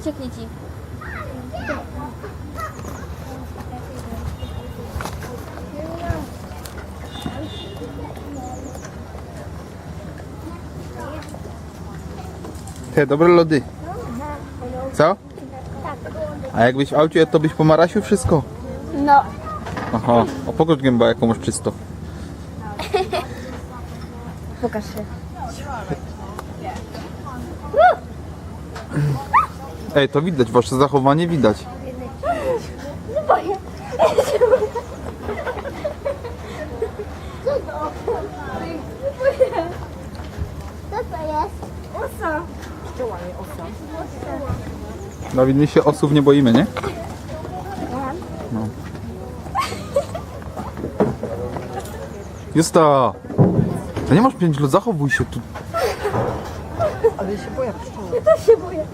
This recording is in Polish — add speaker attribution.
Speaker 1: cieknie ci.
Speaker 2: Te dobre lody. Co? A jakbyś w aucie, to byś pomarasił wszystko?
Speaker 1: No.
Speaker 2: Aha, a pokaż gębę jaką masz czysto.
Speaker 1: Pokaż się.
Speaker 2: Ej, to widać, wasze zachowanie widać.
Speaker 1: Boję. Co to jest? Osa.
Speaker 2: Dawid, my się osób nie boimy, nie? No. Justa! To nie masz 5 lat, zachowuj się tu.
Speaker 3: Ale się boję pszczół.
Speaker 1: Ja też się boję.